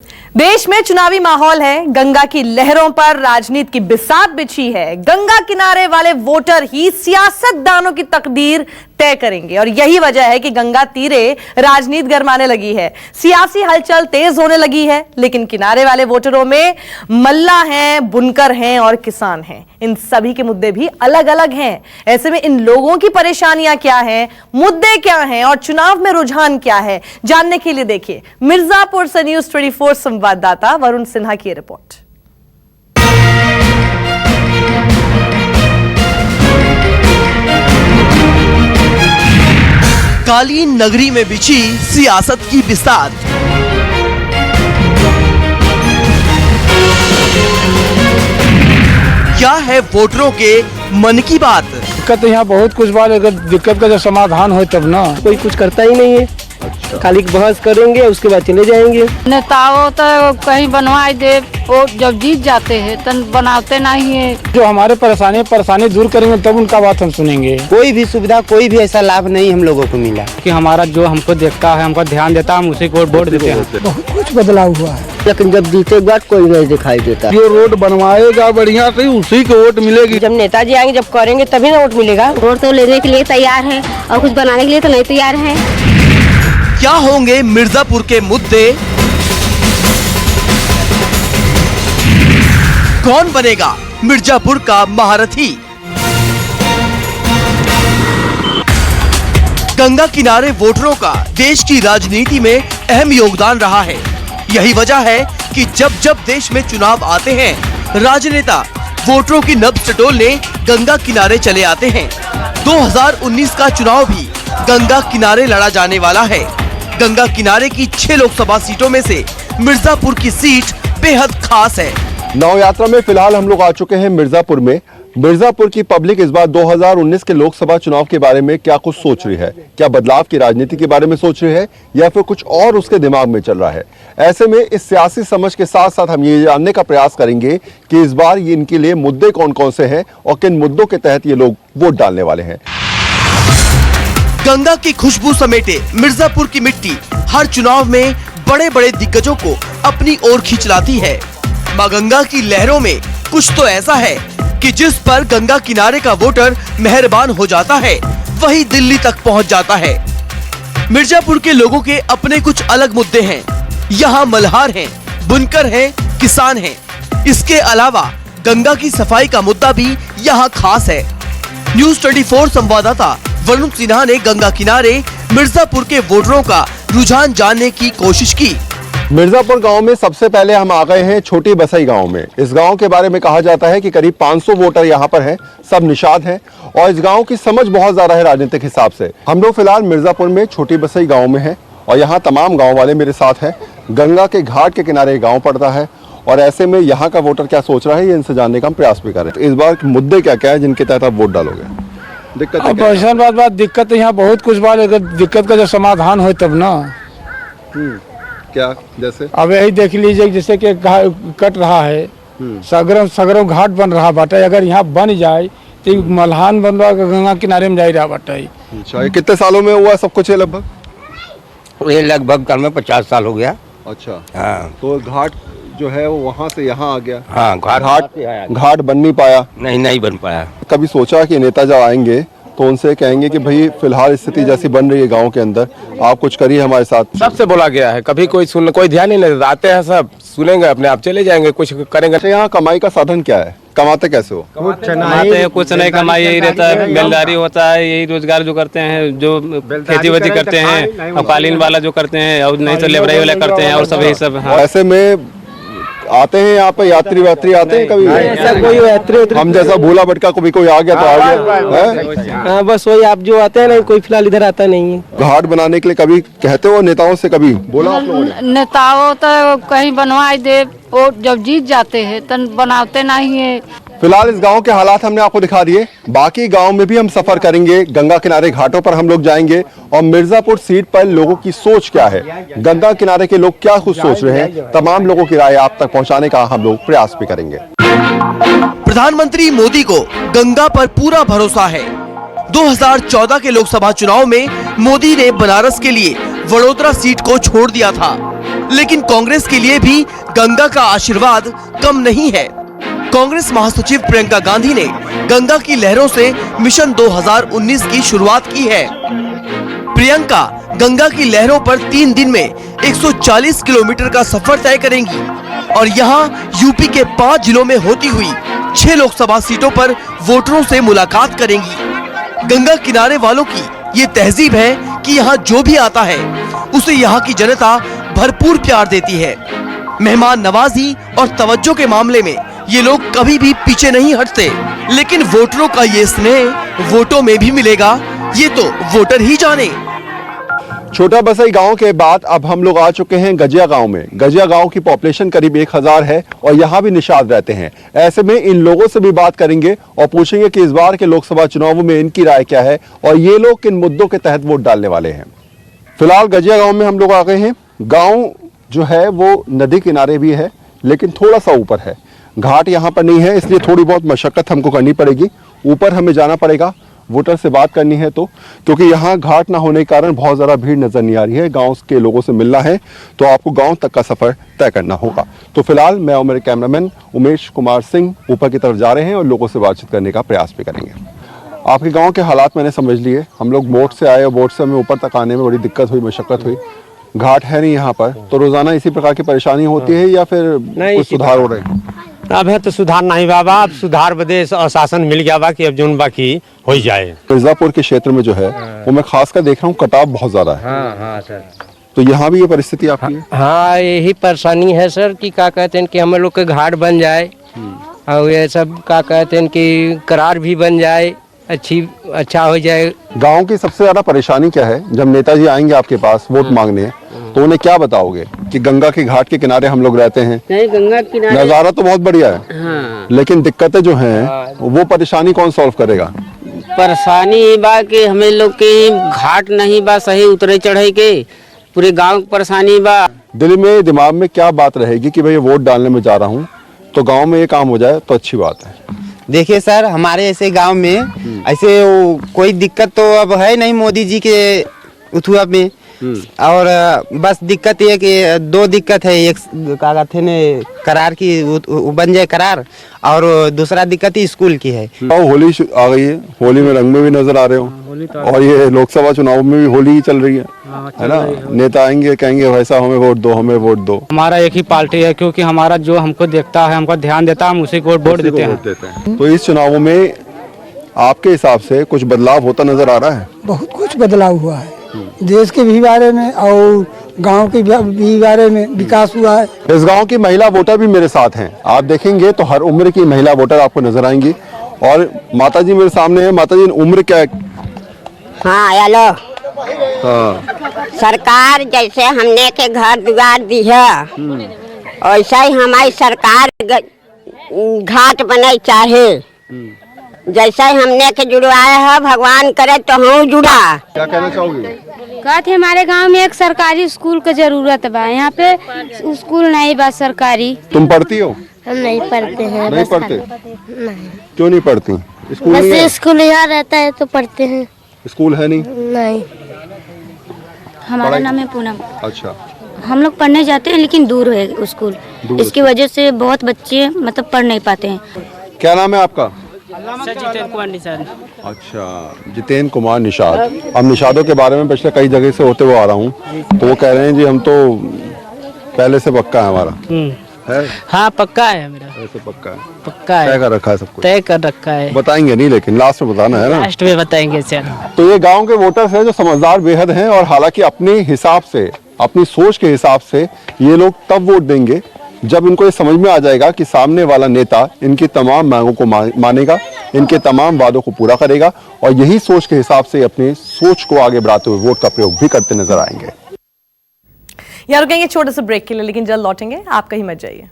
देश में चुनावी माहौल है। गंगा की लहरों पर राजनीति की बिसात बिछी है। गंगा किनारे वाले वोटर ही सियासतदानों की तकदीर तय करेंगे और यही वजह है कि गंगा तीरे राजनीति गरमाने लगी है। सियासी हलचल तेज होने लगी है, लेकिन किनारे वाले वोटरों में मल्ला हैं, बुनकर हैं और किसान हैं। इन सभी के मुद्दे भी अलग अलग हैं। ऐसे में इन लोगों की परेशानियां क्या हैं, मुद्दे क्या हैं और चुनाव में रुझान क्या है, जानने के लिए देखिए मिर्जापुर से न्यूज़ 24 संवाददाता वरुण सिन्हा की रिपोर्ट। कालीन नगरी में बिछी सियासत की बिसात। क्या है वोटरों के मन की बात? दिक्कत यहाँ बहुत कुछ बात, अगर दिक्कत का जब समाधान हो तब ना। कोई कुछ करता ही नहीं है। खाली बहस करेंगे उसके बाद चले जाएंगे। नेताओं तो कहीं बनवाई दे, वो जब जीत जाते हैं तो बनाते नहीं है। जो हमारे परेशानी दूर करेंगे तब उनका बात हम सुनेंगे। कोई भी सुविधा, कोई भी ऐसा लाभ नहीं हम लोगों को मिला कि हमारा जो हमको देखता है, हमको ध्यान देता है, हम उसी को वोट देते हैं। बहुत कुछ बदलाव हुआ है, लेकिन जब जीते बाद कोई नहीं दिखाई देता। जो रोड बनवाएगा बढ़िया से उसी को वोट मिलेगी। जब नेताजी आएंगे, जब करेंगे तभी ना वोट मिलेगा। वोट तो लेने के लिए तैयार है और कुछ बनाने के लिए तो नहीं तैयार है। क्या होंगे मिर्जापुर के मुद्दे? कौन बनेगा मिर्जापुर का महारथी? गंगा किनारे वोटरों का देश की राजनीति में अहम योगदान रहा है। यही वजह है कि जब जब देश में चुनाव आते हैं, राजनेता वोटरों की नब्ज टटोलने गंगा किनारे चले आते हैं। 2019 का चुनाव भी गंगा किनारे लड़ा जाने वाला है। गंगा किनारे की 6 लोकसभा सीटों में से मिर्जापुर की सीट बेहद खास है। नौ यात्रा में फिलहाल हम लोग आ चुके हैं मिर्जापुर में। मिर्जापुर की पब्लिक इस बार 2019 के लोकसभा चुनाव के बारे में क्या कुछ सोच रही है? क्या बदलाव की राजनीति के बारे में सोच रही है या फिर कुछ और उसके दिमाग में चल रहा है? ऐसे में इस सियासी समझ के साथ साथ हम ये जानने का प्रयास करेंगे कि इस बार ये इनके लिए मुद्दे कौन कौन से हैं और किन मुद्दों के तहत ये लोग वोट डालने वाले हैं। गंगा की खुशबू समेटे मिर्जापुर की मिट्टी हर चुनाव में बड़े बड़े दिग्गजों को अपनी ओर खींच लाती है। मां गंगा की लहरों में कुछ तो ऐसा है कि जिस पर गंगा किनारे का वोटर मेहरबान हो जाता है, वही दिल्ली तक पहुंच जाता है। मिर्जापुर के लोगों के अपने कुछ अलग मुद्दे हैं। यहाँ मल्हार हैं, बुनकर हैं, किसान हैं। इसके अलावा गंगा की सफाई का मुद्दा भी यहाँ खास है। न्यूज़ 24 संवाददाता वरुण सिन्हा ने गंगा किनारे मिर्जापुर के वोटरों का रुझान जानने की कोशिश की। मिर्जापुर गांव में सबसे पहले हम आ गए हैं छोटी बसई गांव में। इस गांव के बारे में कहा जाता है कि करीब 500 वोटर यहां पर हैं, सब निषाद हैं और इस गांव की समझ बहुत ज्यादा है राजनीतिक हिसाब से। हम लोग फिलहाल मिर्जापुर में छोटी बसई गांव में हैं और यहाँ तमाम गाँव वाले मेरे साथ हैं। गंगा के घाट के किनारे गाँव पड़ता है और ऐसे में यहाँ का वोटर क्या सोच रहा है, ये इनसे जानने का हम प्रयास भी कर रहे हैं। इस बार मुद्दे क्या क्या है जिनके तहत आप वोट डालोगे? दिक्कत यहाँ बहुत कुछ बात, अगर दिक्कत का जब समाधान हो तब ना। क्या जैसे अब यही देख लीजिए, जैसे कि कट रहा है, सगरों घाट बन रहा बाटा। अगर यहाँ बन जाए तो मल्हान बन रहा, गंगा किनारे में जा रहा बाटा। अच्छा, ये कितने सालों में हुआ सब कुछ? लगभग ये लगभग कल में 50 साल हो गया। अच्छा, हाँ। तो घाट जो है वो वहाँ से यहाँ आ गया। हाँ, घाट बन नहीं पाया। नहीं बन पाया। कभी सोचा कि नेता जब आएंगे तो उनसे कहेंगे कि भाई फिलहाल स्थिति जैसी बन रही है गांव के अंदर, आप कुछ करिए हमारे साथ? सबसे बोला गया है, कभी कोई ध्यान ही नहीं। आते हैं सब, सुनेंगे, अपने आप चले जाएंगे, कुछ करेंगे। अच्छा, यहाँ कमाई का साधन क्या है? कमाते कैसे हो? कमाते हैं कुछ नहीं, कमाई यही रहता है, बेलदारी होता है, यही रोजगार जो करते हैं, जो खेती वेती करते हैं और कालीन वाला जो करते हैं और नहीं तो लेबराई वाला करते हैं और सब यही सब। हाँ। ऐसे में आते हैं यहाँ पे यात्री आते हैं कभी? ऐसा कोई यात्री हम जैसा भूला भटका कभी कोई आ गया तो आ गया। हाँ, बस वही आप जो आते हैं ना, कोई फिलहाल इधर आता नहीं है। घाट बनाने के लिए कभी कहते हो नेताओं से, कभी बोला आप लोगों ने? नेताओं तो कहीं बनवाई दे, वो जब जीत जाते हैं तो बनाते नहीं है। फिलहाल इस गांव के हालात हमने आपको दिखा दिए। बाकी गांव में भी हम सफर करेंगे, गंगा किनारे घाटों पर हम लोग जाएंगे और मिर्जापुर सीट पर लोगों की सोच क्या है, गंगा किनारे के लोग क्या कुछ सोच रहे हैं, तमाम लोगों की राय आप तक पहुंचाने का हम लोग प्रयास भी करेंगे। प्रधानमंत्री मोदी को गंगा पर पूरा भरोसा है। 2014 के लोकसभा चुनाव में मोदी ने बनारस के लिए वडोदरा सीट को छोड़ दिया था। लेकिन कांग्रेस के लिए भी गंगा का आशीर्वाद कम नहीं है। कांग्रेस महासचिव प्रियंका गांधी ने गंगा की लहरों से मिशन 2019 की शुरुआत की है। प्रियंका गंगा की लहरों पर 3 दिन में 140 किलोमीटर का सफर तय करेंगी और यहाँ यूपी के 5 जिलों में होती हुई 6 लोकसभा सीटों पर वोटरों से मुलाकात करेंगी। गंगा किनारे वालों की ये तहजीब है कि यहाँ जो भी आता है उसे यहाँ की जनता भरपूर प्यार देती है। मेहमान नवाजी और तवज्जो के मामले में ये लोग कभी भी पीछे नहीं हटते, लेकिन वोटरों का ये स्नेह वोटों में भी मिलेगा, ये तो वोटर ही जाने। छोटा बसई गांव के बाद अब हम लोग आ चुके हैं गजिया गांव में। गजिया गांव की पॉपुलेशन करीब 1000 है और यहाँ भी निषाद रहते हैं। ऐसे में इन लोगों से भी बात करेंगे और पूछेंगे कि इस बार के लोकसभा चुनावों में इनकी राय क्या है और ये लोग किन मुद्दों के तहत वोट डालने वाले हैं। फिलहाल गजिया गांव में हम लोग आ गए हैं। गांव जो है वो नदी किनारे भी है, लेकिन थोड़ा सा ऊपर है। घाट यहाँ पर नहीं है, इसलिए थोड़ी बहुत मशक्कत हमको करनी पड़ेगी। ऊपर हमें जाना पड़ेगा वोटर से बात करनी है तो, क्योंकि यहाँ घाट ना होने के कारण बहुत ज़्यादा भीड़ नजर नहीं आ रही है। गांव के लोगों से मिलना है तो आपको गांव तक का सफर तय करना होगा। तो फिलहाल मैं और मेरे कैमरामैन उमेश कुमार सिंह ऊपर की तरफ जा रहे हैं और लोगों से बातचीत करने का प्रयास भी करेंगे। आपके गाँव के हालात मैंने समझ लिए। हम लोग बोट से आए और बोट से हमें ऊपर तक आने में बड़ी दिक्कत हुई, मशक्कत हुई। घाट है नहीं यहाँ पर, तो रोजाना इसी प्रकार की परेशानी होती है या फिर कुछ सुधार हो रहे हैं? अब है तो सुधार नहीं बाबा, अब सुधार बदे शासन मिल गया बा कि अब जो बाकी हो जाए। मिर्जापुर के क्षेत्र में जो है वो मैं खासकर देख रहा हूँ कटाव बहुत ज्यादा है। हाँ सर। तो यहाँ भी ये परिस्थिति आपकी है? हाँ यही परेशानी है सर कि क्या कहते हैं कि हम लोग के घाट बन जाए और ये सब क्या कहते हैं कि करार भी बन जाए, अच्छा हो जाए। गांव की सबसे ज्यादा परेशानी क्या है? जब नेताजी आएंगे आपके पास वोट मांगने तो उन्हें क्या बताओगे कि गंगा के घाट के किनारे हम लोग रहते हैं? नहीं, गंगा किनारे नजारा तो बहुत बढ़िया है। हाँ। लेकिन दिक्कतें जो हैं वो परेशानी कौन सॉल्व करेगा? परेशानी ये बा कि हमें लोग के घाट नहीं बा सही उतरे चढ़े के, पूरे गांव की परेशानी बा। दिल में दिमाग में क्या बात रहेगी कि भाई वोट डालने में जा रहा हूँ तो गांव में ये काम हो जाए तो अच्छी बात है? देखिए सर, हमारे ऐसे गांव में ऐसे कोई दिक्कत तो अब है नहीं मोदी जी के उथुआ में। और बस दिक्कत ये कि 2 दिक्कत है। एक क्या कहते हैं करार की बन जाए करार, और दूसरा दिक्कत ही स्कूल की है। होली आ गई है, होली में रंग में भी नजर आ रहे हो और ये लोकसभा चुनाव में भी होली ही चल रही है ना? नेता आएंगे कहेंगे वैसा हमें वोट दो, हमें वोट दो। हमारा एक ही पार्टी है, क्योंकि हमारा जो हमको देखता है, हमको ध्यान देता है, हम उसी को वोट देते हैं। तो इस चुनावों में आपके हिसाब से कुछ बदलाव होता नजर आ रहा है? बहुत कुछ बदलाव हुआ है देश के भी बारे में और गांव के भी बारे में विकास हुआ है। इस गांव की महिला वोटर भी मेरे साथ हैं। आप देखेंगे तो हर उम्र की महिला वोटर आपको नजर आएंगी। और माता जी मेरे सामने है। माता जी उम्र क्या है? हाँ हेलो। हाँ। सरकार जैसे हमने के घर द्वार दी है वैसा ही हमारी सरकार घाट बने चाहे। जैसा ही हमने के जुड़वाया है भगवान करे तो हम जुड़ा। क्या कहना चाहोगी? कहते हमारे गांव में एक सरकारी स्कूल की जरूरत बा, यहाँ पे स्कूल नहीं बा सरकारी। तुम पढ़ती हो? हम नहीं पढ़ते हैं। नहीं पढ़ते? नहीं। क्यों नहीं पढ़ती? स्कूल नहीं है? स्कूल यहाँ रहता है तो पढ़ते हैं। स्कूल है नहीं? नहीं। हमारा नाम है पूनम। अच्छा। हम लोग पढ़ने जाते हैं लेकिन दूर है स्कूल, इसकी वजह से बहुत बच्चे मतलब पढ़ नहीं पाते हैं। क्या नाम है आपका? जितेंद्र कुमार निषाद। अच्छा, जितेंद्र कुमार निषाद। अब निषादों के बारे में पिछले कई जगह से होते हुए आ रहा हूँ, तो वो कह रहे हैं जी हम तो पहले से पक्का है हमारा है। हाँ पक्का है मेरा, ऐसे पक्का है, पक्का तय कर रखा है सब कुछ, तय कर रखा है। बताएंगे नहीं लेकिन लास्ट में बताना है ना, लास्ट में बताएंगे सर। तो ये गांव के वोटर्स हैं जो समझदार बेहद हैं और हालांकि अपने हिसाब से, अपनी सोच के हिसाब से ये लोग तब वोट देंगे जब इनको ये समझ में आ जाएगा कि सामने वाला नेता इनकी तमाम मांगों को मानेगा, इनके तमाम वादों को पूरा करेगा और यही सोच के हिसाब से अपनी सोच को आगे बढ़ाते हुए वोट का प्रयोग भी करते नजर आएंगे। यहाँ रुकेंगे छोटे से ब्रेक के लिए, लेकिन जल्द लौटेंगे, आप कहीं मत जाइए।